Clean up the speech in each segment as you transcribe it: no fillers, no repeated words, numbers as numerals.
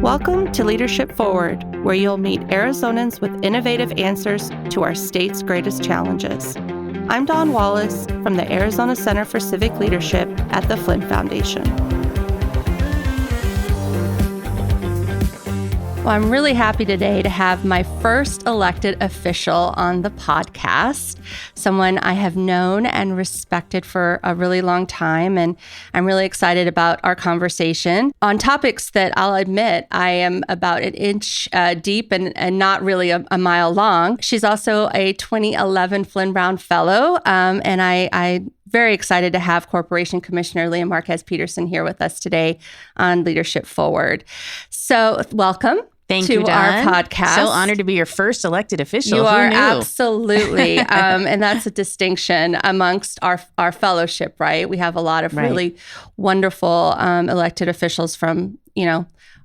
Welcome to Leadership Forward, where you'll meet Arizonans with innovative answers to our state's greatest challenges. I'm Dawn Wallace from the Arizona Center for Civic Leadership at the Flinn Foundation. Well, I'm really happy today to have my first elected official on the podcast, someone I have known and respected for a really long time, and I'm really excited about our conversation on topics that I'll admit I am about an inch deep and not really a mile long. She's also a 2011 Flinn-Brown Fellow, and I very excited to have Corporation Commissioner Marquez Peterson here with us today on Leadership Forward. So welcome. Thank you, Dawn. Our podcast. So honored to be your first elected official. You are Who knew? Absolutely. And that's a distinction amongst our fellowship, right? We have a lot of really wonderful elected officials from,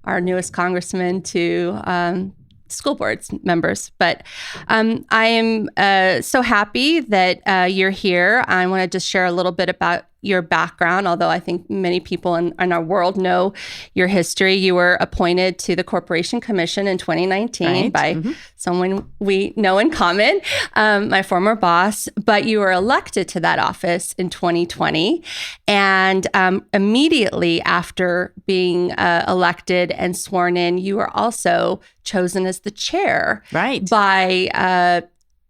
our newest congressman to school boards members. But I am so happy that you're here. I want to just share a little bit about your background, although I think many people in our world know your history. You were appointed to the Corporation Commission in 2019 by someone we know in common, my former boss, but you were elected to that office in 2020. And immediately after being elected and sworn in, you were also chosen as the chair by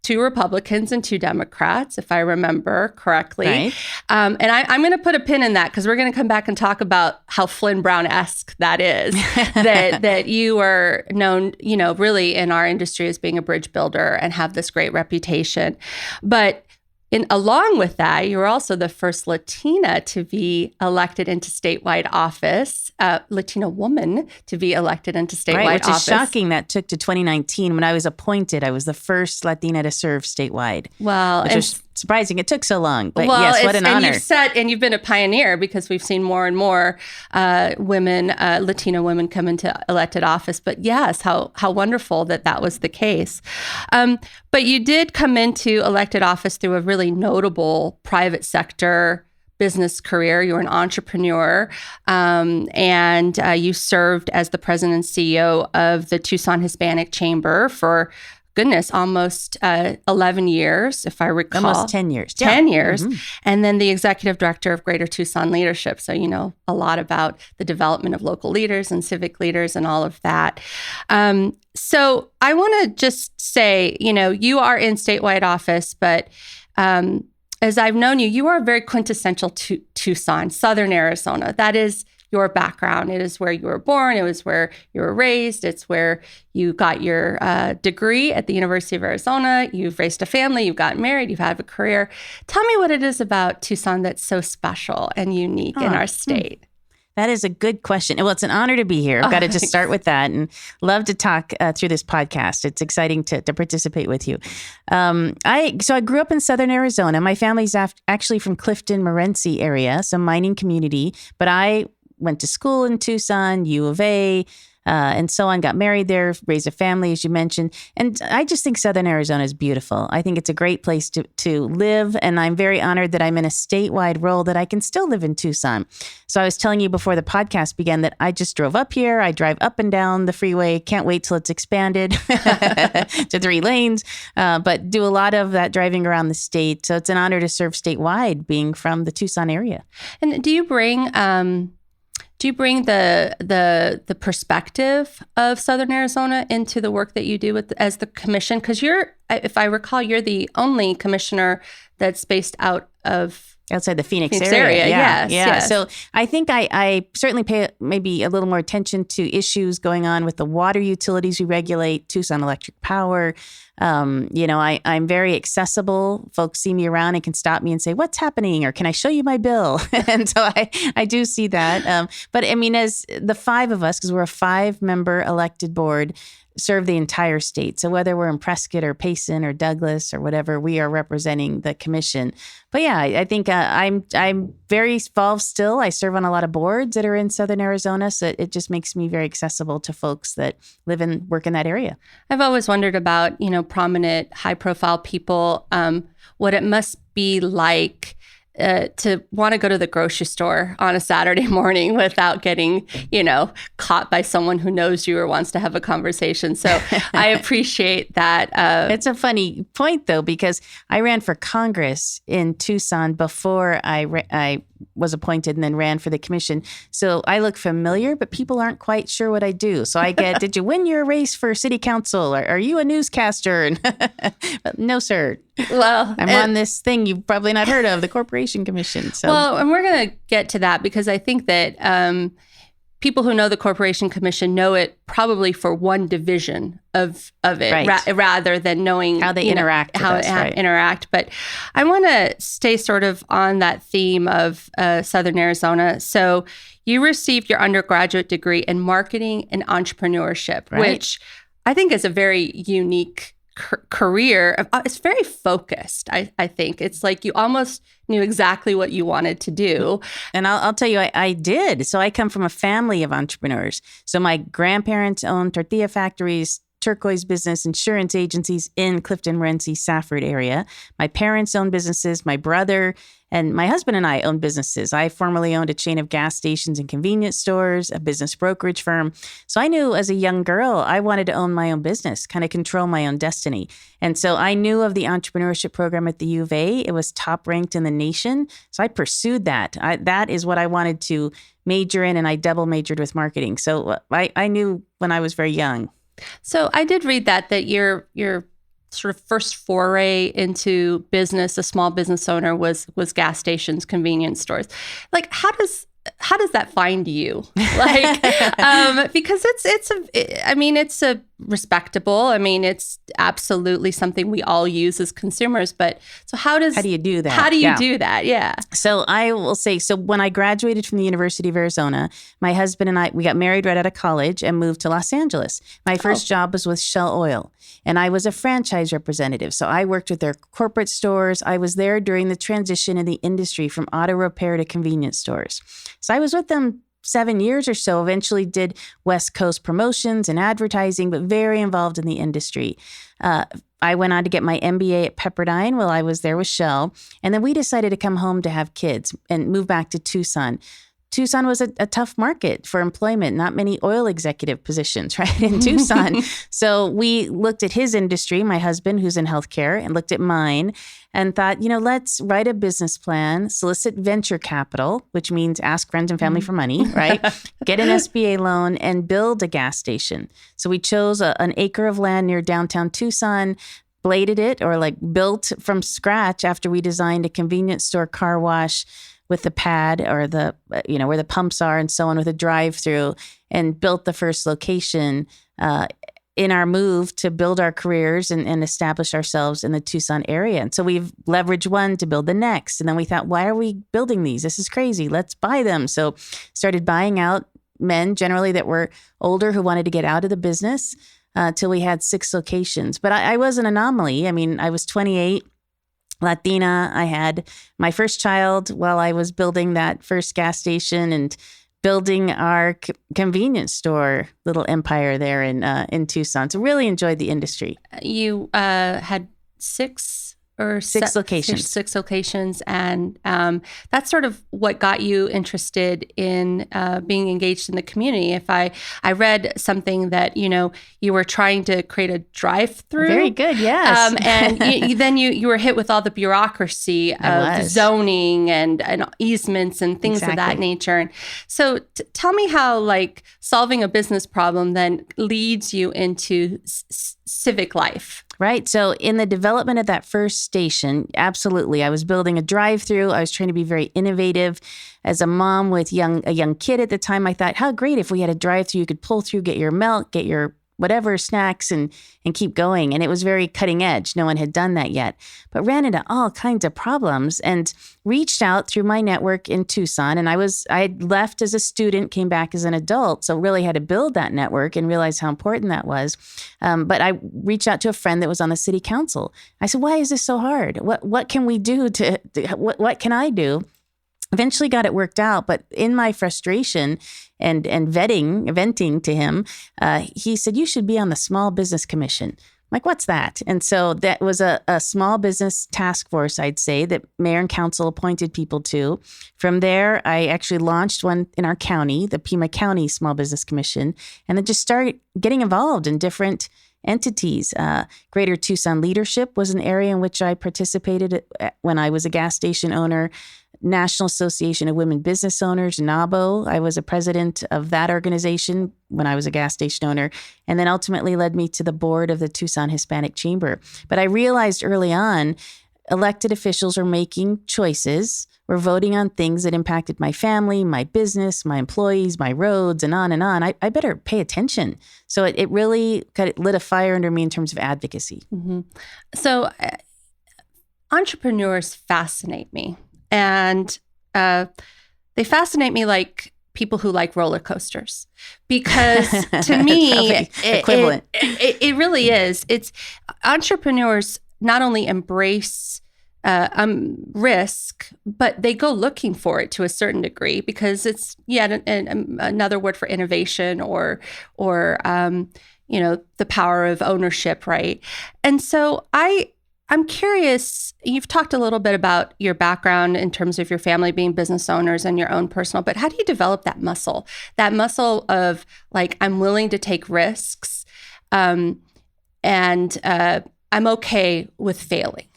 2 Republicans and 2 Democrats, if I remember correctly. Right. And I'm going to put a pin in that because we're going to come back and talk about how Flinn-Brown-esque that is, that you are known, really in our industry as being a bridge builder and have this great reputation. But along with that, you were also the first Latina to be elected into statewide office, Latina woman to be elected into statewide office. Which is shocking that took to 2019. When I was appointed, I was the first Latina to serve statewide. Well, which was surprising. It took so long, but yes, what an honor. And you've been a pioneer because we've seen more and more women, Latina women come into elected office. But yes, how wonderful that was the case. But you did come into elected office through a really notable private sector business career. You were an entrepreneur, and you served as the president and CEO of the Tucson Hispanic Chamber for almost 11 years, if I recall. Almost 10 years. 10 years. And then the executive director of Greater Tucson Leadership. So you know a lot about the development of local leaders and civic leaders and all of that. So I want to just say, you are in statewide office, but as I've known you, you are very quintessential to Tucson, Southern Arizona. That is your background. It is where you were born. It was where you were raised. It's where you got your degree at the University of Arizona. You've raised a family. You've gotten married. You've had a career. Tell me what it is about Tucson that's so special and unique in our state. That is a good question. Well, it's an honor to be here. I've got to just start with that and love to talk through this podcast. It's exciting to participate with you. I grew up in Southern Arizona. My family's actually from Clifton, Morenci area, some mining community, but I went to school in Tucson, U of A, and so on, got married there, raised a family, as you mentioned. And I just think Southern Arizona is beautiful. I think it's a great place to live. And I'm very honored that I'm in a statewide role that I can still live in Tucson. So I was telling you before the podcast began that I just drove up here. I drive up and down the freeway. Can't wait till it's expanded to 3 lanes, but do a lot of that driving around the state. So it's an honor to serve statewide being from the Tucson area. And do you bring the perspective of Southern Arizona into the work that you do as the commission? Because if I recall, you're the only commissioner that's based outside the Phoenix area. Yes. So I think I certainly pay maybe a little more attention to issues going on with the water utilities we regulate, Tucson Electric Power. I'm very accessible. Folks see me around and can stop me and say, what's happening? Or can I show you my bill? And so I do see that. But I mean, as the 5 of us, because we're a 5-member elected board, serve the entire state. So whether we're in Prescott or Payson or Douglas or whatever, we are representing the commission. But yeah, I think I'm very involved still. I serve on a lot of boards that are in Southern Arizona. So it just makes me very accessible to folks that live and work in that area. I've always wondered about, prominent, high profile people, what it must be like to want to go to the grocery store on a Saturday morning without getting, caught by someone who knows you or wants to have a conversation. So I appreciate that. It's a funny point, though, because I ran for Congress in Tucson before I was appointed and then ran for the commission. So I look familiar, but people aren't quite sure what I do. So I get, did you win your race for city council? Or are you a newscaster? No, sir. Well, I'm on this thing you've probably not heard of, the Corporation Commission. So. Well, and we're going to get to that because I think that people who know the Corporation Commission know it probably for one division of it, right. Rather than knowing how they interact. Interact. But I want to stay sort of on that theme of Southern Arizona. So you received your undergraduate degree in marketing and entrepreneurship, right. which I think is a very unique career. It's very focused. I think it's like you almost knew exactly what you wanted to do. And I'll tell you, I did. So I come from a family of entrepreneurs. So my grandparents owned tortilla factories, turquoise business, insurance agencies in Clifton, Renzi, Safford area. My parents owned businesses. My brother and my husband and I owned businesses. I formerly owned a chain of gas stations and convenience stores, a business brokerage firm. So I knew as a young girl, I wanted to own my own business, kind of control my own destiny. And so I knew of the entrepreneurship program at the U of A. It was top ranked in the nation. So I pursued that. That is what I wanted to major in, and I double majored with marketing. So I knew when I was very young. So I did read that your sort of first foray into business, a small business owner, was gas stations, convenience stores. Like, how does that find you? Like, because it's a respectable. It's absolutely something we all use as consumers. But so how do you do that? How do you do that? Yeah. So I will say, when I graduated from the University of Arizona, my husband and we got married right out of college and moved to Los Angeles. My first job was with Shell Oil, and I was a franchise representative. So I worked with their corporate stores. I was there during the transition in the industry from auto repair to convenience stores. So I was with them 7 years or so, eventually did West Coast promotions and advertising, but very involved in the industry. I went on to get my MBA at Pepperdine while I was there with Shell. And then we decided to come home to have kids and move back to Tucson. Tucson was a tough market for employment, not many oil executive positions, right, in Tucson. So we looked at his industry, my husband, who's in healthcare, and looked at mine and thought, let's write a business plan, solicit venture capital, which means ask friends and family for money, right? Get an SBA loan and build a gas station. So we chose an acre of land near downtown Tucson, bladed it or built from scratch after we designed a convenience store, car wash, with the pad or the, where the pumps are and so on, with a drive-through, and built the first location in our move to build our careers and establish ourselves in the Tucson area. And so we've leveraged one to build the next. And then we thought, why are we building these? This is crazy. Let's buy them. So started buying out men generally that were older who wanted to get out of the business till we had 6 locations. But I was an anomaly. I was 28. Latina. I had my first child while I was building that first gas station and building our convenience store little empire there in Tucson. So really enjoyed the industry. You had 6 locations. 6 locations. And that's sort of what got you interested in being engaged in the community. If I read something that, you were trying to create a drive-through. Very good, yes. And then you were hit with all the bureaucracy of zoning and easements and things of that nature. And so tell me how solving a business problem then leads you into civic life. Right. So in the development of that first station, absolutely. I was building a drive-through. I was trying to be very innovative. As a mom with a young kid at the time, I thought, how great if we had a drive-through. You could pull through, get your milk, get your whatever snacks and keep going. And it was very cutting edge. No one had done that yet, but ran into all kinds of problems and reached out through my network in Tucson. And I had left as a student, came back as an adult. So really had to build that network and realize how important that was. But I reached out to a friend that was on the city council. I said, why is this so hard? What can we do what can I do? Eventually got it worked out, but in my frustration and venting to him, he said, you should be on the Small Business Commission. like, what's that? And so that was a small business task force, I'd say, that mayor and council appointed people to. From there, I actually launched one in our county, the Pima County Small Business Commission, and then just started getting involved in different entities. Greater Tucson Leadership was an area in which I participated when I was a gas station owner. National Association of Women Business Owners, NABO. I was a president of that organization when I was a gas station owner, and then ultimately led me to the board of the Tucson Hispanic Chamber. But I realized early on, elected officials are making choices. We're voting on things that impacted my family, my business, my employees, my roads, and on and on. I better pay attention. So it really kind of lit a fire under me in terms of advocacy. Mm-hmm. So entrepreneurs fascinate me. And they fascinate me like people who like roller coasters, because to me, it really is. It's entrepreneurs not only embrace risk, but they go looking for it to a certain degree, because it's yet another word for innovation or the power of ownership, right? And so I'm curious, you've talked a little bit about your background in terms of your family being business owners and your own personal, but how do you develop that muscle of like, I'm willing to take risks, and I'm okay with failing.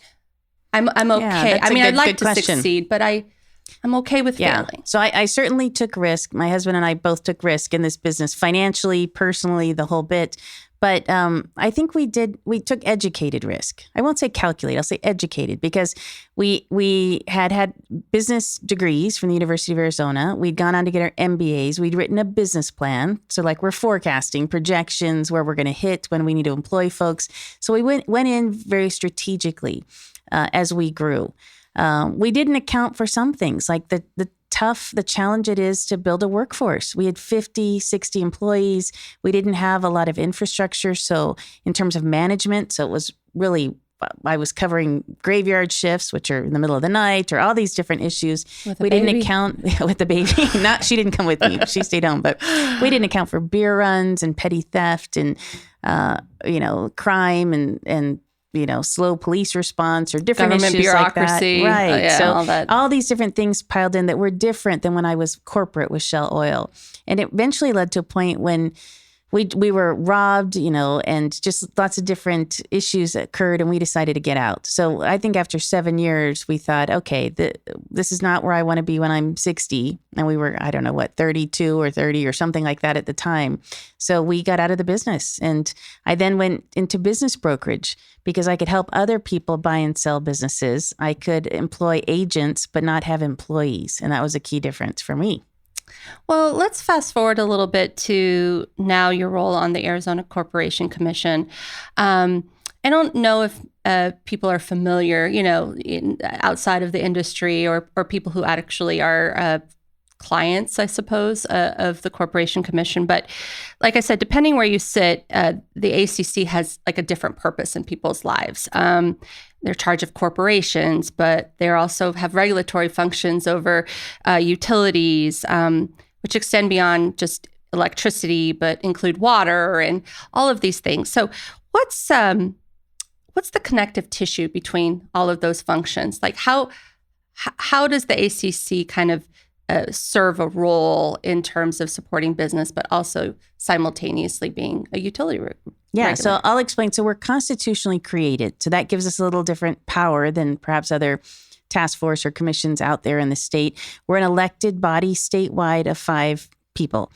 I'm okay. I mean, I'd like to succeed, but I'm okay with failing. So I certainly took risk. My husband and I both took risk in this business, financially, personally, the whole bit. But I think we took educated risk. I won't say calculated, I'll say educated, because we had business degrees from the University of Arizona. We'd gone on to get our MBAs. We'd written a business plan. So like, we're forecasting projections where we're going to hit when we need to employ folks. So we went in very strategically as we grew. We didn't account for some things, like the challenge it is to build a workforce. We had 50, 60 employees. We didn't have a lot of infrastructure. So in terms of management, so it was really, I was covering graveyard shifts, which are in the middle of the night, or all these different issues. We didn't account with the baby. She didn't come with me. She stayed home. But we didn't account for beer runs and petty theft and, crime and slow police response or different government issues bureaucracy. Like that. Right. So all these different things piled in that were different than when I was corporate with Shell Oil. And it eventually led to a point when we were robbed, and just lots of different issues occurred, and we decided to get out. So I think after 7 years, we thought, okay, this is not where I want to be when I'm 60. And we were, 32 or 30 or something like that at the time. So we got out of the business. And I then went into business brokerage because I could help other people buy and sell businesses. I could employ agents, but not have employees. And that was a key difference for me. Well, let's fast forward a little bit to now your role on the Arizona Corporation Commission. I don't know if people are familiar, outside of the industry or people who actually are clients, I suppose, of the Corporation Commission. But like I said, depending where you sit, the ACC has like a different purpose in people's lives. They're in charge of corporations, but they also have regulatory functions over utilities, which extend beyond just electricity, but include water and all of these things. So what's the connective tissue between all of those functions? Like how does the ACC kind of serve a role in terms of supporting business, but also simultaneously being a utility regulator? Yeah, so I'll explain. So we're constitutionally created. So that gives us a little different power than perhaps other task force or commissions out there in the state. We're an elected body statewide of 5 people.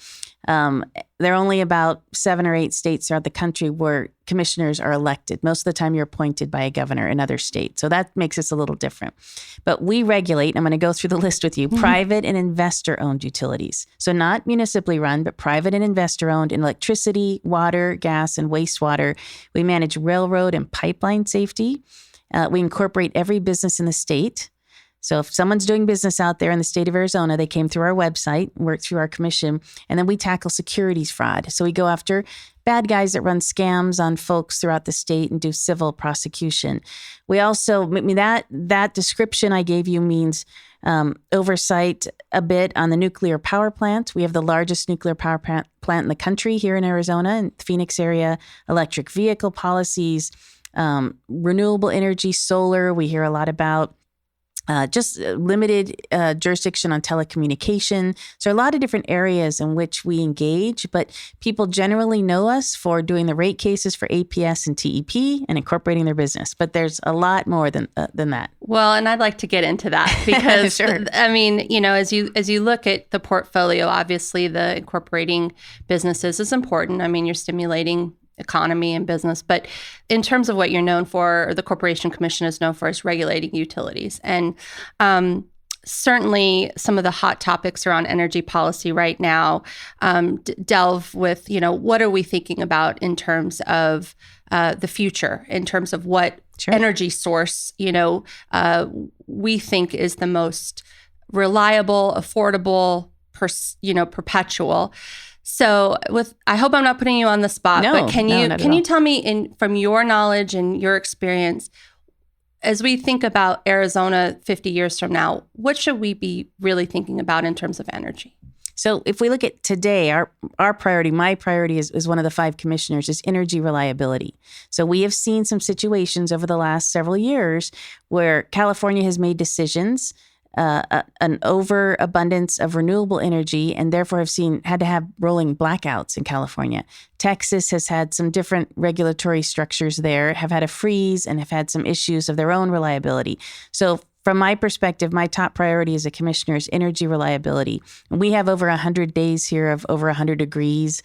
There are only about 7 or 8 states throughout the country where commissioners are elected. Most of the time you're appointed by a governor in other states. So that makes us a little different. But we regulate, I'm going to go through the list with you, private and investor-owned utilities. So not municipally run, but private and investor-owned in electricity, water, gas, and wastewater. We manage railroad and pipeline safety. We incorporate every business in the state. So if someone's doing business out there in the state of Arizona, they came through our website, work through our commission, and then we tackle securities fraud. So we go after bad guys that run scams on folks throughout the state and do civil prosecution. We also, I mean, that description I gave you means oversight a bit on the nuclear power plant. We have the largest nuclear power plant in the country here in Arizona, in the Phoenix area, electric vehicle policies, renewable energy, solar. We hear a lot about just limited jurisdiction on telecommunication. So a lot of different areas in which we engage, but people generally know us for doing the rate cases for APS and TEP and incorporating their business. But there's a lot more than that. Well, and I'd like to get into that because, Sure. I mean, you know, as you look at the portfolio, obviously the incorporating businesses is important. I mean, you're stimulating economy and business, but in terms of what you're known for, or the Corporation Commission is known for, is regulating utilities. And certainly some of the hot topics around energy policy right now delve with, you know, what are we thinking about in terms of the future, in terms of what energy source, you know, we think is the most reliable, affordable, perpetual. So I hope I'm not putting you on the spot, but can you tell me from your knowledge and your experience, as we think about Arizona 50 years from now, what should we be really thinking about in terms of energy? So if we look at today, our priority, my priority is one of the 5 commissioners, is energy reliability. So we have seen some situations over the last several years where California has made decisions, an overabundance of renewable energy, and therefore have had to have rolling blackouts in California. Texas has had some different regulatory structures there, have had a freeze, and have had some issues of their own reliability. So from my perspective, my top priority as a commissioner is energy reliability. We have over 100 days here of over 100 degrees.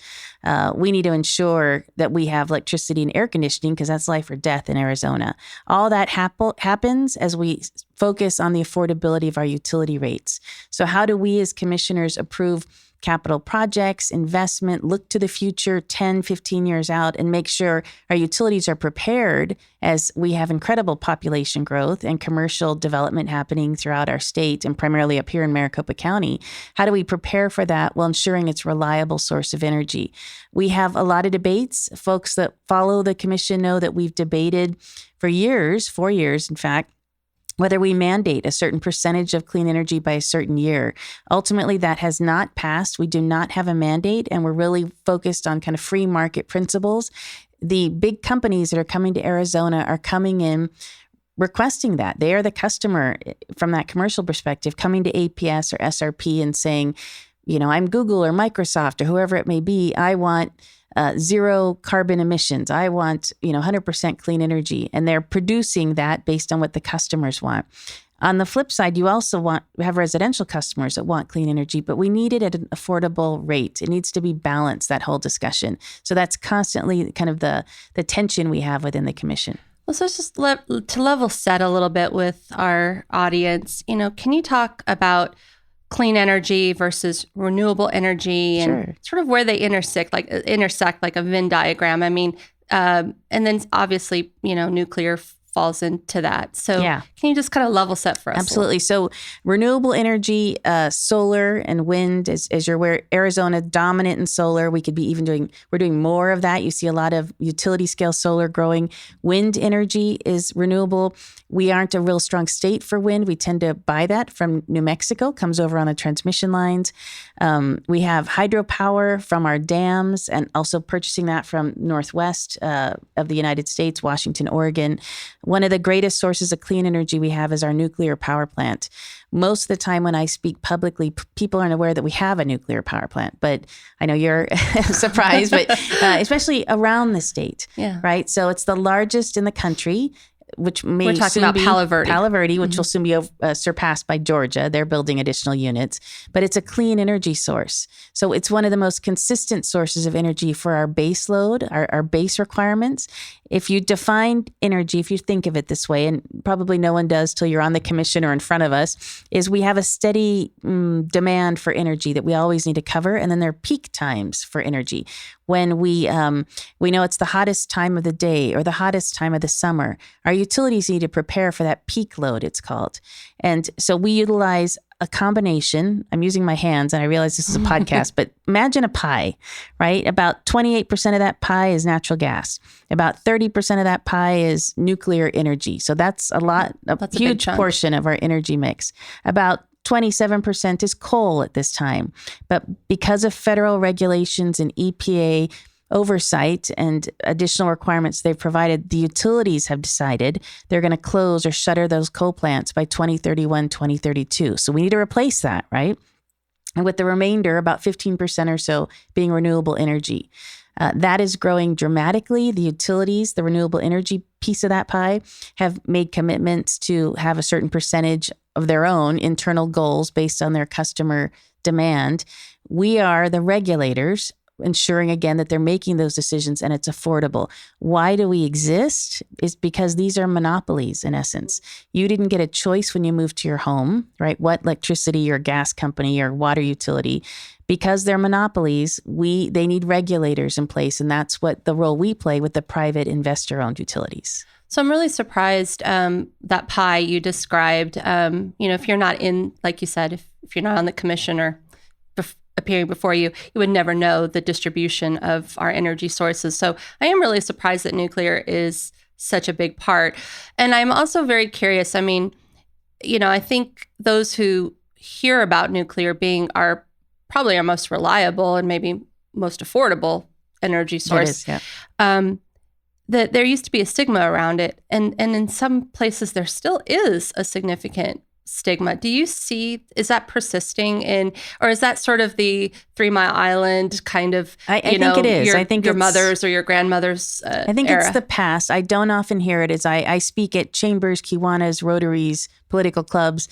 We need to ensure that we have electricity and air conditioning because that's life or death in Arizona. All that happens as we focus on the affordability of our utility rates. So how do we as commissioners approve capital projects, investment, look to the future 10, 15 years out, and make sure our utilities are prepared as we have incredible population growth and commercial development happening throughout our state and primarily up here in Maricopa County? How do we prepare for that while ensuring it's a reliable source of energy? We have a lot of debates. Folks that follow the commission know that we've debated for years, 4 years, in fact, whether we mandate a certain percentage of clean energy by a certain year. Ultimately, that has not passed. We do not have a mandate, and we're really focused on kind of free market principles. The big companies that are coming to Arizona are coming in requesting that. They are the customer from that commercial perspective, coming to APS or SRP and saying, you know, I'm Google or Microsoft or whoever it may be. I want zero carbon emissions. I want, 100% clean energy. And they're producing that based on what the customers want. On the flip side, you also have residential customers that want clean energy, but we need it at an affordable rate. It needs to be balanced, that whole discussion. So that's constantly kind of the tension we have within the commission. Well, so just to level set a little bit with our audience, can you talk about clean energy versus renewable energy and sort of where they intersect like a Venn diagram? I mean, and then obviously, nuclear falls into that. So can you just kind of level set for us? Absolutely. So renewable energy, solar and wind, as you're aware, Arizona dominant in solar. We could be we're doing more of that. You see a lot of utility scale solar growing. Wind energy is renewable. We aren't a real strong state for wind. We tend to buy that from New Mexico, comes over on the transmission lines. We have hydropower from our dams and also purchasing that from Northwest of the United States, Washington, Oregon. One of the greatest sources of clean energy we have is our nuclear power plant. Most of the time when I speak publicly, people aren't aware that we have a nuclear power plant, but I know you're surprised, but especially around the state, right? So it's the largest in the country, which may We're talking about Palo Verde, which will soon be surpassed by Georgia. They're building additional units, but it's a clean energy source. So it's one of the most consistent sources of energy for our base load, our base requirements. If you define energy, if you think of it this way, and probably no one does till you're on the commission or in front of us, is we have a steady demand for energy that we always need to cover. And then there are peak times for energy. When we know it's the hottest time of the day or the hottest time of the summer, our utilities need to prepare for that peak load, it's called. And so we utilize a combination. I'm using my hands and I realize this is a podcast, but imagine a pie, right? About 28% of that pie is natural gas. About 30% of that pie is nuclear energy. So that's a huge portion of our energy mix. About 27% is coal at this time. But because of federal regulations and EPA oversight and additional requirements they've provided, the utilities have decided they're going to close or shutter those coal plants by 2031, 2032. So we need to replace that, right? And with the remainder, about 15% or so being renewable energy. That is growing dramatically. The utilities, the renewable energy piece of that pie, have made commitments to have a certain percentage of their own internal goals based on their customer demand. We are the regulators ensuring, again, that they're making those decisions and it's affordable. Why do we exist? Is because these are monopolies, in essence. You didn't get a choice when you moved to your home, right? What electricity or gas company or water utility. Because they're monopolies, they need regulators in place, and that's what the role we play with the private investor-owned utilities. So I'm really surprised that pie you described, if you're not in, like you said, if you're not on the commission or appearing before you, you would never know the distribution of our energy sources. So I am really surprised that nuclear is such a big part. And I'm also very curious. I mean, I think those who hear about nuclear being probably our most reliable and maybe most affordable energy source. It is, yeah. That there used to be a stigma around it. And in some places there still is a significant stigma. Do you see, is that persisting or is that sort of the 3 Mile Island kind of, I think it is. I think your mother's or your grandmother's I think era? It's the past. I don't often hear it as I speak at chambers, Kiwanis, Rotaries, political clubs.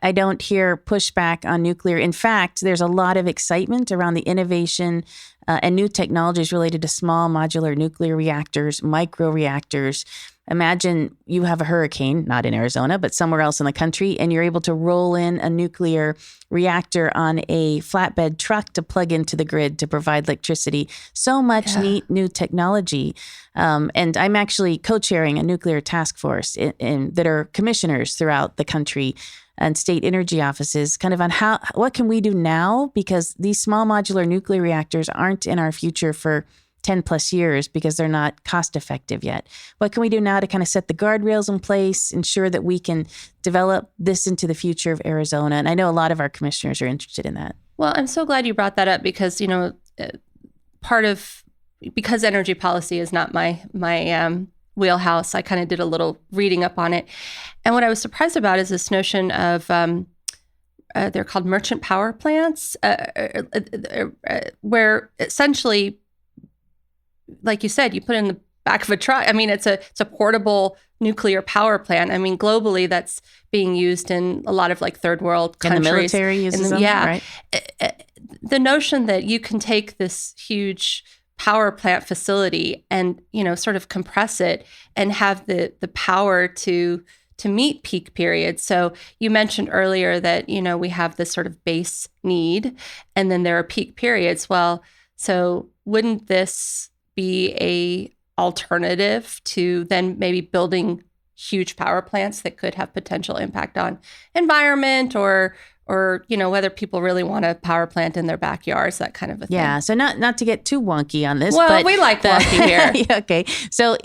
I don't hear pushback on nuclear. In fact, there's a lot of excitement around the innovation and new technologies related to small modular nuclear reactors, micro reactors. Imagine you have a hurricane, not in Arizona, but somewhere else in the country, and you're able to roll in a nuclear reactor on a flatbed truck to plug into the grid to provide electricity. So much neat new technology. And I'm actually co-chairing a nuclear task force that are commissioners throughout the country and state energy offices, kind of on what can we do now? Because these small modular nuclear reactors aren't in our future for 10 plus years because they're not cost effective yet. What can we do now to kind of set the guardrails in place, ensure that we can develop this into the future of Arizona? And I know a lot of our commissioners are interested in that. Well, I'm so glad you brought that up because, because energy policy is not my wheelhouse, I kind of did a little reading up on it. And what I was surprised about is this notion of, they're called merchant power plants, where essentially, like you said, you put it in the back of a truck. I mean, it's a portable nuclear power plant. I mean, globally, that's being used in a lot of like third world countries. And the military uses them, right? The notion that you can take this huge power plant facility and, sort of compress it and have the power to meet peak periods. So you mentioned earlier that, we have this sort of base need and then there are peak periods. Well, so wouldn't this be a alternative to then maybe building huge power plants that could have potential impact on environment or whether people really want a power plant in their backyards, that kind of a thing. Yeah. So not to get too wonky on this, well, but we like wonky here. Okay. So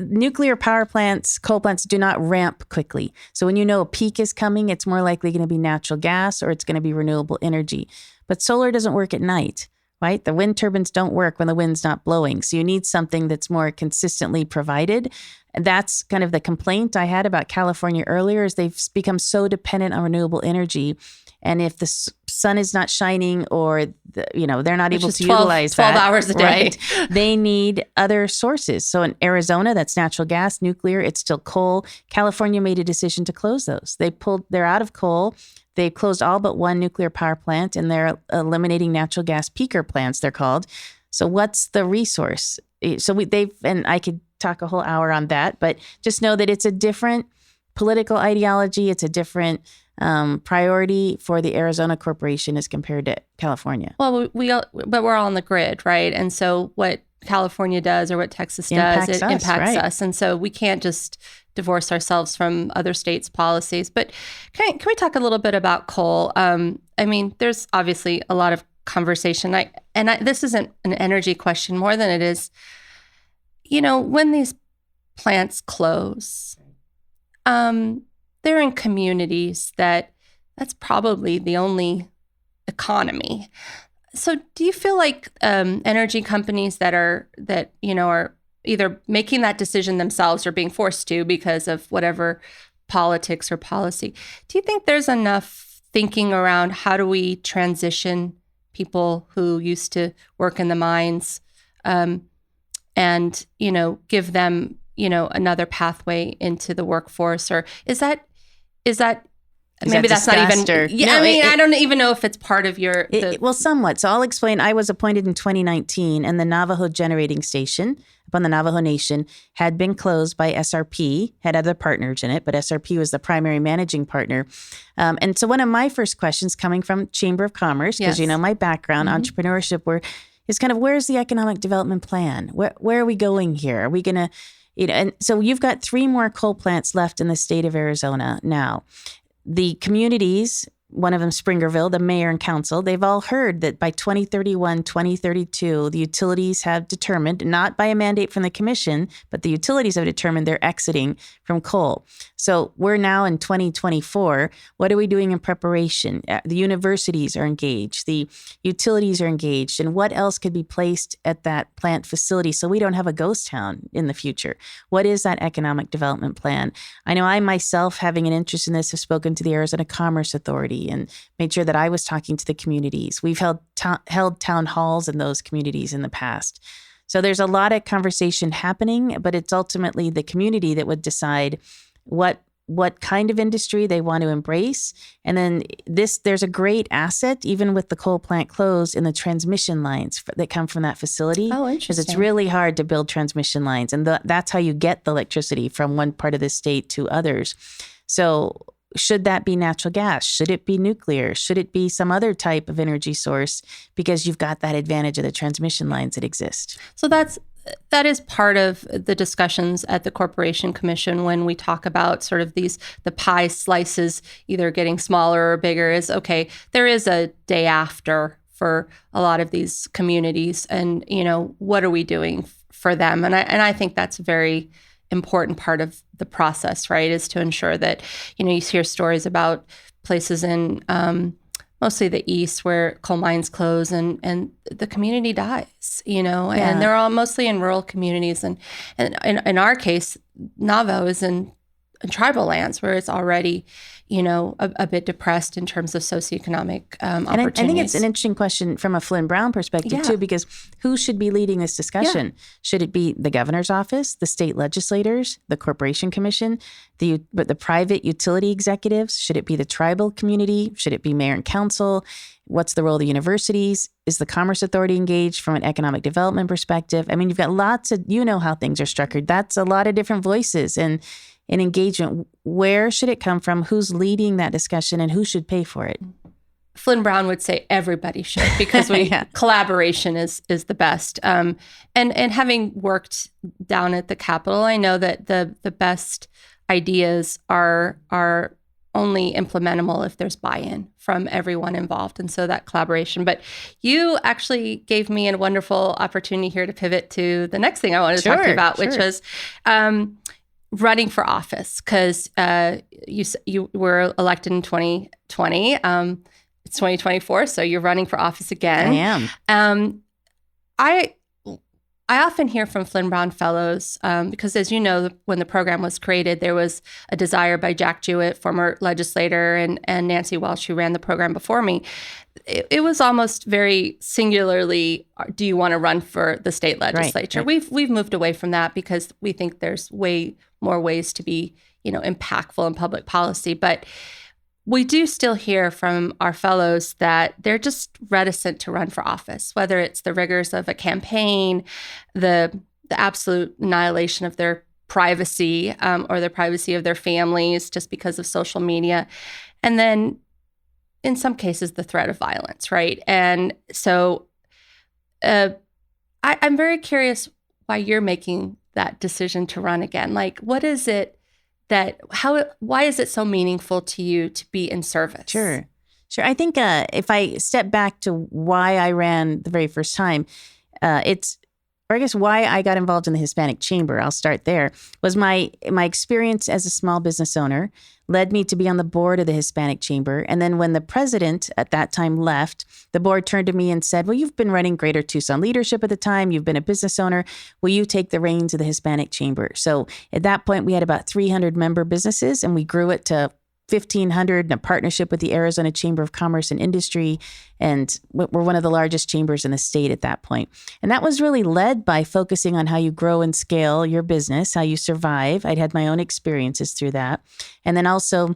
nuclear power plants, coal plants do not ramp quickly. So when a peak is coming, it's more likely going to be natural gas or it's going to be renewable energy. But solar doesn't work at night, right? The wind turbines don't work when the wind's not blowing. So you need something that's more consistently provided. And that's kind of the complaint I had about California earlier, is they've become so dependent on renewable energy. And if the sun is not shining or, they're not able to utilize 12 hours a day, right? They need other sources. So in Arizona, that's natural gas, nuclear, it's still coal. California made a decision to close those. They're out of coal. They closed all but one nuclear power plant and they're eliminating natural gas peaker plants, they're called. So what's the resource? So and I could talk a whole hour on that, but just know that it's a different political ideology. It's a different priority for the Arizona Corporation as compared to California. Well, but we're all on the grid, right? And so what California does or what Texas does, it impacts us. And so we can't just divorce ourselves from other states' policies. But can we talk a little bit about coal? I mean, there's obviously a lot of conversation. This isn't an energy question more than it is, when these plants close, they're in communities that's probably the only economy. So do you feel like energy companies that are either making that decision themselves or being forced to because of whatever politics or policy, do you think there's enough thinking around how do we transition people who used to work in the mines and give them another pathway into the workforce? Or is that maybe that's not even. Yeah, I don't even know if it's part of your. Well, somewhat. So I'll explain. I was appointed in 2019, and the Navajo generating station up on the Navajo Nation had been closed by SRP, had other partners in it, but SRP was the primary managing partner. And so one of my first questions, coming from Chamber of Commerce, because my background, entrepreneurship, is kind of, where's the economic development plan? Where are we going here? Are we going to, and so you've got 3 more coal plants left in the state of Arizona now. The communities, one of them Springerville, the mayor and council, they've all heard that by 2031, 2032, the utilities have determined, not by a mandate from the commission, but the utilities have determined they're exiting from coal. So we're now in 2024. What are we doing in preparation? The universities are engaged. The utilities are engaged. And what else could be placed at that plant facility so we don't have a ghost town in the future? What is that economic development plan? I know I myself, having an interest in this, have spoken to the Arizona Commerce Authority and made sure that I was talking to the communities. We've held town halls in those communities in the past. So there's a lot of conversation happening, but it's ultimately the community that would decide what kind of industry they want to embrace. And then there's a great asset, even with the coal plant closed, in the transmission lines that come from that facility. Oh, interesting. Because it's really hard to build transmission lines. And that's how you get the electricity from one part of the state to others. So should that be natural gas? Should it be nuclear? Should it be some other type of energy source? Because you've got that advantage of the transmission lines that exist. So that is part of the discussions at the Corporation Commission when we talk about sort of the pie slices either getting smaller or bigger, is okay, there is a day after for a lot of these communities, and what are we doing for them? And I think that's a very important part of the process, right, is to ensure that you hear stories about places in mostly the East where coal mines close and the community dies, and they're all mostly in rural communities. And in our case, Navajo is in tribal lands where it's already, a bit depressed in terms of socioeconomic opportunities. And I think it's an interesting question from a Flinn-Brown perspective too, because who should be leading this discussion? Yeah. Should it be the governor's office, the state legislators, the Corporation Commission, the private utility executives? Should it be the tribal community? Should it be mayor and council? What's the role of the universities? Is the Commerce Authority engaged from an economic development perspective? I mean, you've got lots of, how things are structured. That's a lot of different voices and engagement. Where should it come from? Who's leading that discussion, and who should pay for it? Flinn-Brown would say everybody should, because collaboration is the best. And having worked down at the Capitol, I know that the best ideas are only implementable if there's buy-in from everyone involved. And so that collaboration. But you actually gave me a wonderful opportunity here to pivot to the next thing I wanted to talk to you about, which was running for office, because you were elected in 2020. It's 2024, so you're running for office again. I am. I often hear from Flinn-Brown Fellows, because as you know, when the program was created, there was a desire by Jack Jewett, former legislator, and Nancy Welch, who ran the program before me. It was almost very singularly, do you want to run for the state legislature? Right. We've moved away from that because we think there's way more ways to be, impactful in public policy. But we do still hear from our fellows that they're just reticent to run for office, whether it's the rigors of a campaign, the absolute annihilation of their privacy, or the privacy of their families just because of social media. And then in some cases, the threat of violence, right? And so I I'm very curious why you're making that decision to run again. Like, what is it why is it so meaningful to you to be in service? Sure. I think if I step back to why I ran the very first time, or I guess why I got involved in the Hispanic Chamber, I'll start there, was my experience as a small business owner led me to be on the board of the Hispanic Chamber. And then when the president at that time left, the board turned to me and said, well, you've been running Greater Tucson Leadership at the time. You've been a business owner. Will you take the reins of the Hispanic Chamber? So at that point, we had about 300 member businesses, and we grew it to 1,500 in a partnership with the Arizona Chamber of Commerce and Industry. And we're one of the largest chambers in the state at that point. And that was really led by focusing on how you grow and scale your business, how you survive. I'd had my own experiences through that. And then also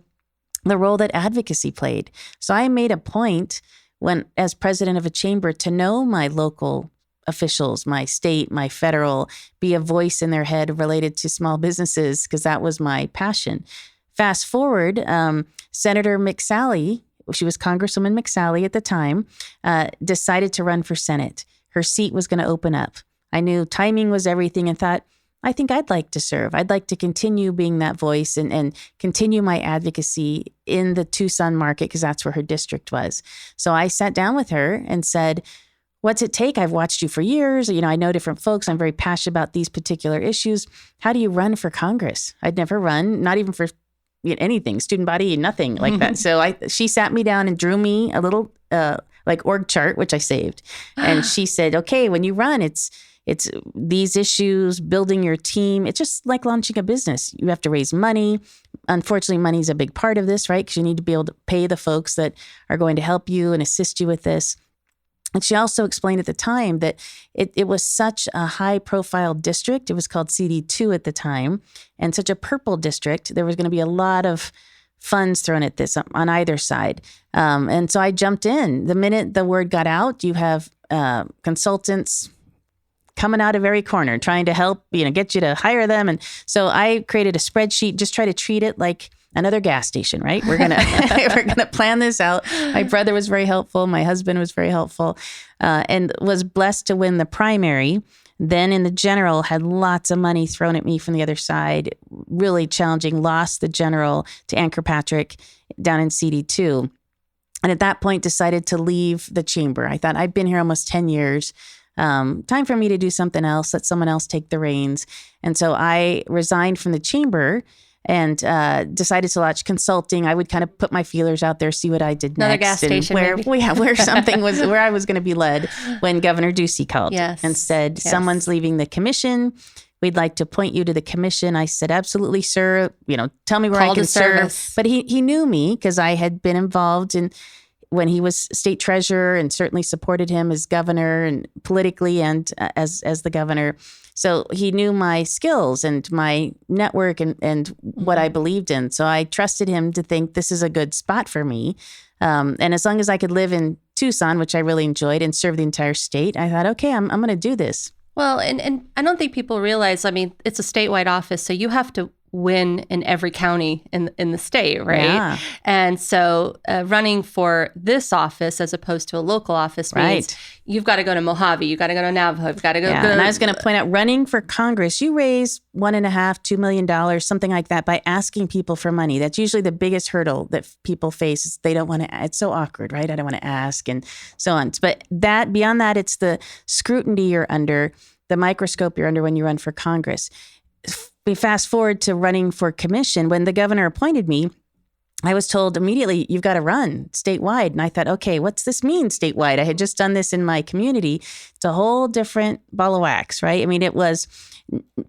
the role that advocacy played. So I made a point as president of a chamber to know my local officials, my state, my federal, be a voice in their head related to small businesses, because that was my passion. Fast forward, Senator McSally, she was Congresswoman McSally at the time, decided to run for Senate. Her seat was going to open up. I knew timing was everything and thought, I think I'd like to serve. I'd like to continue being that voice and continue my advocacy in the Tucson market, because that's where her district was. So I sat down with her and said, what's it take? I've watched you for years. I know different folks. I'm very passionate about these particular issues. How do you run for Congress? I'd never run, not even for anything, student body, nothing like that. So she sat me down and drew me a little org chart, which I saved. And she said, okay, when you run, it's these issues, building your team. It's just like launching a business. You have to raise money. Unfortunately, money is a big part of this, right? Because you need to be able to pay the folks that are going to help you and assist you with this. And she also explained at the time that it was such a high-profile district. It was called CD2 at the time, and such a purple district. There was going to be a lot of funds thrown at this on either side. And so I jumped in. The minute the word got out, you have consultants coming out of every corner trying to help, get you to hire them. And so I created a spreadsheet, just try to treat it like another gas station, right? We're gonna plan this out. My brother was very helpful. My husband was very helpful, and was blessed to win the primary. Then in the general, had lots of money thrown at me from the other side. Really challenging. Lost the general to Ann Kirkpatrick down in CD2, and at that point decided to leave the chamber. I thought, I've been here almost 10 years. Time for me to do something else. Let someone else take the reins. And so I resigned from the chamber and decided to launch consulting. I would kind of put my feelers out there, see what I did Another next. gas station, where something was, where I was going to be led when Governor Ducey called and said, someone's leaving the commission. We'd like to appoint you to the commission. I said, absolutely, sir. Tell me where I can serve. But he knew me because I had been involved in when he was state treasurer, and certainly supported him as governor and politically and as the governor. So he knew my skills and my network and what I believed in. So I trusted him to think this is a good spot for me. And as long as I could live in Tucson, which I really enjoyed, and serve the entire state, I thought, okay, I'm going to do this. Well, and I don't think people realize, it's a statewide office, so you have to win in every county in the state, right? Yeah. And so running for this office as opposed to a local office means you've got to go to Mojave, you've got to go to Navajo, you've got to go. And I was going to point out, running for Congress, you raise $1.5–2 million, something like that, by asking people for money. That's usually the biggest hurdle that people face. Is they don't want to. It's so awkward, right? I don't want to ask, and so on. But beyond that, it's the scrutiny you're under, the microscope you're under when you run for Congress. We fast forward to running for commission. When the governor appointed me, I was told immediately, you've got to run statewide. And I thought, okay, what's this mean statewide? I had just done this in my community. It's a whole different ball of wax, right? It was,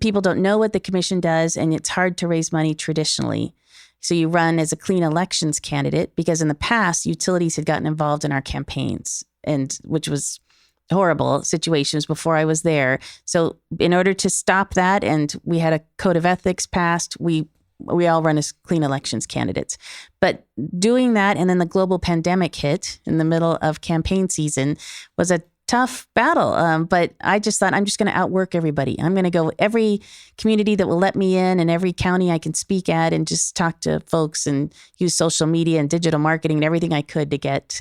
people don't know what the commission does, and it's hard to raise money traditionally. So you run as a clean elections candidate, because in the past, utilities had gotten involved in our campaigns, and which was horrible situations before I was there. So in order to stop that, and we had a code of ethics passed, we all run as clean elections candidates. But doing that, and then the global pandemic hit in the middle of campaign season, was a tough battle. But I just thought, I'm just going to outwork everybody. I'm going to go every community that will let me in, and every county I can speak at, and just talk to folks and use social media and digital marketing and everything I could to get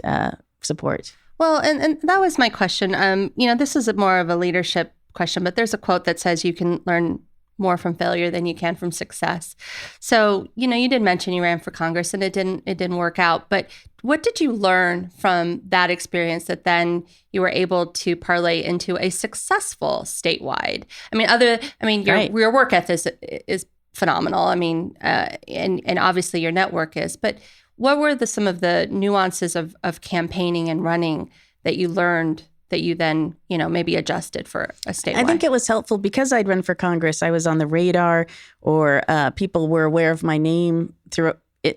support. Well, and that was my question. This is more of a leadership question, but there's a quote that says you can learn more from failure than you can from success. So, you did mention you ran for Congress and it didn't work out, but what did you learn from that experience that then you were able to parlay into a successful statewide? Your work ethic is phenomenal. And obviously your network is, but what were some of the nuances of campaigning and running that you learned that you then, maybe adjusted for a statewide? I think it was helpful because I'd run for Congress. I was on the radar, or people were aware of my name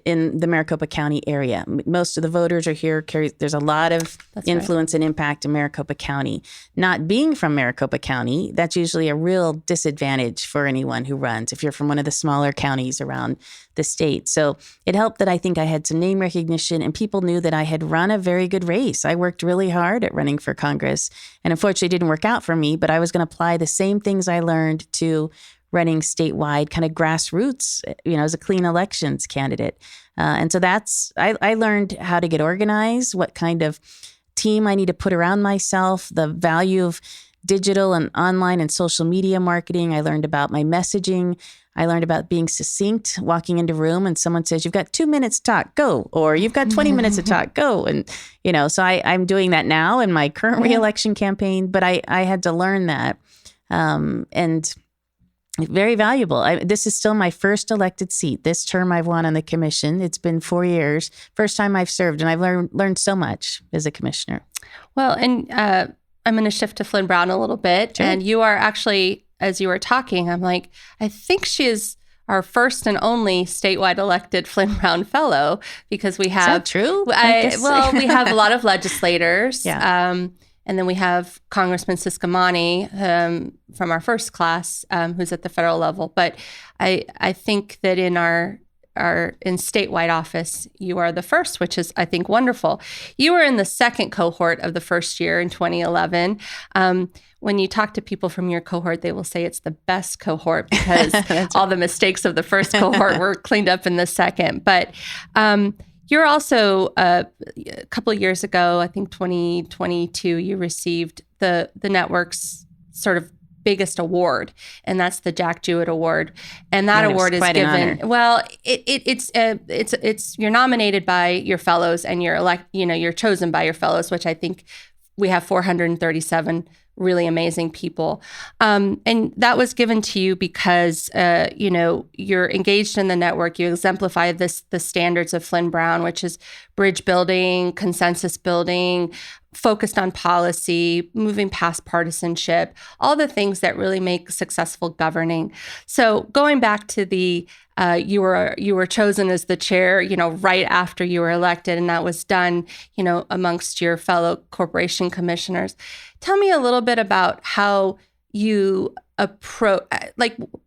in the Maricopa County area. Most of the voters are here. There's a lot of influence and impact in Maricopa County. Not being from Maricopa County, that's usually a real disadvantage for anyone who runs if you're from one of the smaller counties around the state. So it helped that I think I had some name recognition and people knew that I had run a very good race. I worked really hard at running for Congress, and unfortunately it didn't work out for me, but I was going to apply the same things I learned to running statewide, kind of grassroots, as a clean elections candidate. And so I learned how to get organized, what kind of team I need to put around myself, the value of digital and online and social media marketing. I learned about my messaging. I learned about being succinct, walking into a room and someone says, you've got 2 minutes to talk, go. Or you've got 20 minutes to talk, go. And, so I'm doing that now in my current reelection campaign, but I had to learn that. And very valuable. This is still my first elected seat. This term I've won on the commission. It's been 4 years. First time I've served, and I've learned so much as a commissioner. Well, and I'm going to shift to Flinn-Brown a little bit. Sure. And you are actually, as you were talking, I'm like, I think she is our first and only statewide elected Flinn-Brown fellow, because we have... Is that true? We have a lot of legislators. Yeah. And then we have Congressman Siscomani from our first class, who's at the federal level. But I think that in our statewide office, you are the first, which is, I think, wonderful. You were in the second cohort of the first year in 2011. When you talk to people from your cohort, they will say it's the best cohort because all the mistakes of the first cohort were cleaned up in the second. But you're also, a couple of years ago, I think 2022, you received the network's sort of biggest award, and that's the Jack Jewett Award. And that award is given. Well, it's you're nominated by your fellows, and you're chosen by your fellows, which I think we have 437 really amazing people. And that was given to you because, you're engaged in the network. You exemplify the standards of Flinn-Brown, which is bridge building, consensus building, focused on policy, moving past partisanship, all the things that really make successful governing. So going back to you were chosen as the chair, right after you were elected, and that was done, amongst your fellow corporation commissioners. Tell me a little bit about how you approach,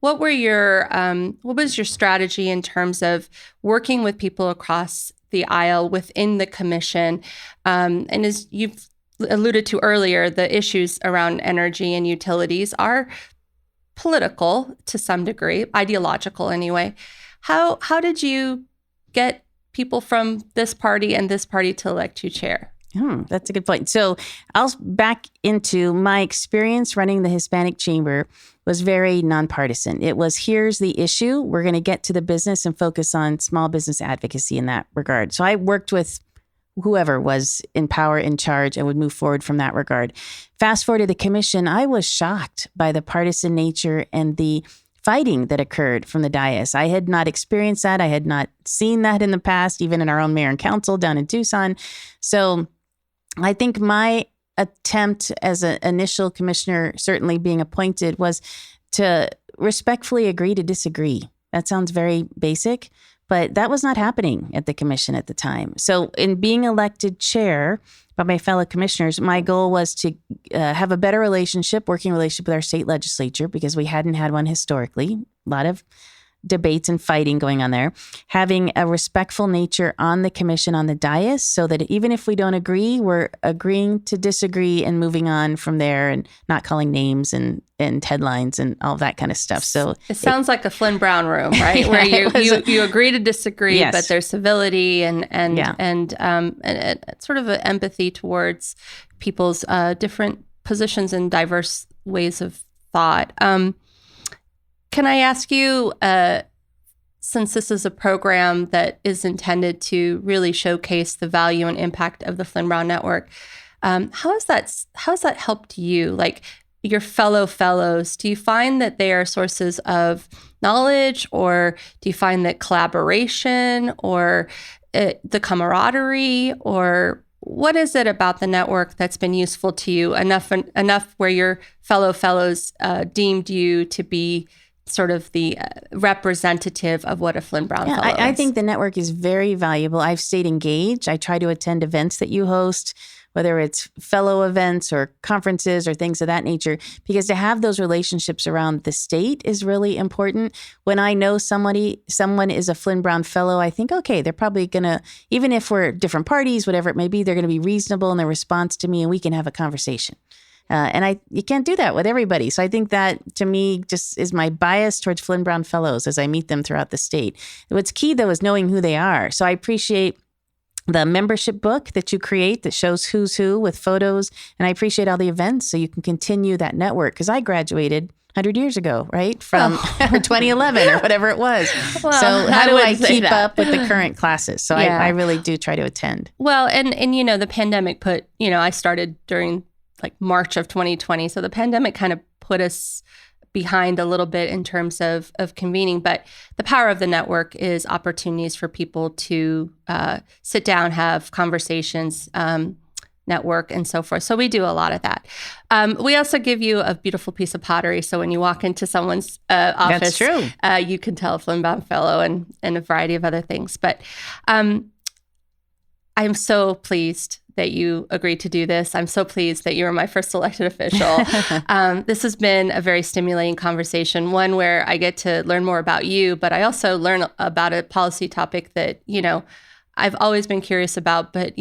what was your strategy in terms of working with people across the aisle within the commission? And as you've alluded to earlier, the issues around energy and utilities are political to some degree, ideological anyway. How did you get people from this party and this party to elect you chair? That's a good point. So I'll back into my experience running the Hispanic Chamber was very nonpartisan. It was, here's the issue. We're going to get to the business and focus on small business advocacy in that regard. So I worked with whoever was in power, in charge, and would move forward from that regard. Fast forward to the commission, I was shocked by the partisan nature and the fighting that occurred from the dais. I had not experienced that. I had not seen that in the past, even in our own mayor and council down in Tucson. So I think my attempt as an initial commissioner, certainly being appointed, was to respectfully agree to disagree. That sounds very basic, but that was not happening at the commission at the time. So in being elected chair by my fellow commissioners, my goal was to have a better working relationship with our state legislature, because we hadn't had one historically. A lot of debates and fighting going on there, having a respectful nature on the commission, on the dais, so that even if we don't agree, we're agreeing to disagree and moving on from there, and not calling names and headlines and all of that kind of stuff. So it sounds like a Flinn-Brown room, right? Yeah, where you agree to disagree, yes, but there's civility and sort of an empathy towards people's different positions and diverse ways of thought. Can I ask you, since this is a program that is intended to really showcase the value and impact of the Flinn-Brown Network, how has that helped you? Like your fellows, do you find that they are sources of knowledge, or do you find that collaboration or the camaraderie, or what is it about the network that's been useful to you enough where your fellows deemed you to be sort of the representative of what a Flinn-Brown fellow is? I think the network is very valuable. I've stayed engaged. I try to attend events that you host, whether it's fellow events or conferences or things of that nature, because to have those relationships around the state is really important. When I know someone is a Flinn-Brown fellow, I think, okay, they're probably going to, even if we're different parties, whatever it may be, they're going to be reasonable in their response to me and we can have a conversation. And you can't do that with everybody. So I think that, to me, just is my bias towards Flinn-Brown fellows as I meet them throughout the state. What's key, though, is knowing who they are. So I appreciate the membership book that you create that shows who's who with photos. And I appreciate all the events so you can continue that network. Because I graduated 100 years ago, right? From 2011 or whatever it was. Well, so how do I keep up with the current classes? So yeah. I really do try to attend. Well, and the pandemic I started during like March of 2020. So the pandemic kind of put us behind a little bit in terms of convening. But the power of the network is opportunities for people to sit down, have conversations, network, and so forth. So we do a lot of that. We also give you a beautiful piece of pottery. So when you walk into someone's office, that's true. You can tell a Flinn-Brown fellow and a variety of other things. But I'm so pleased that you agreed to do this. I'm so pleased that you were my first elected official. This has been a very stimulating conversation, one where I get to learn more about you, but I also learn about a policy topic that, I've always been curious about, but,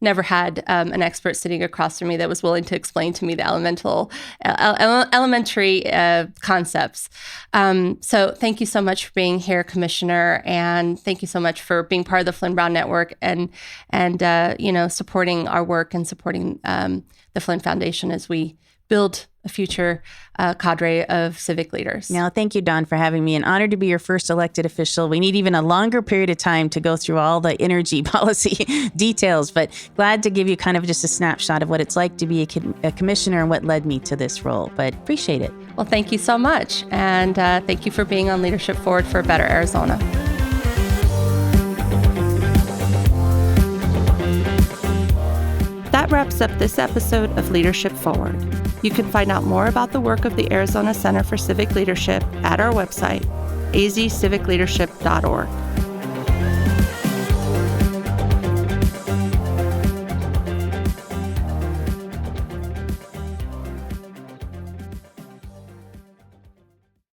never had an expert sitting across from me that was willing to explain to me the elementary concepts. So thank you so much for being here, Commissioner, and thank you so much for being part of the Flinn-Brown Network and supporting our work and supporting the Flinn Foundation as we build a future cadre of civic leaders. Now, thank you, Dawn, for having me. An honor to be your first elected official. We need even a longer period of time to go through all the energy policy details, but glad to give you kind of just a snapshot of what it's like to be a commissioner and what led me to this role. But appreciate it. Well, thank you so much. And thank you for being on Leadership Forward for a Better Arizona. That wraps up this episode of Leadership Forward. You can find out more about the work of the Arizona Center for Civic Leadership at our website, azcivicleadership.org.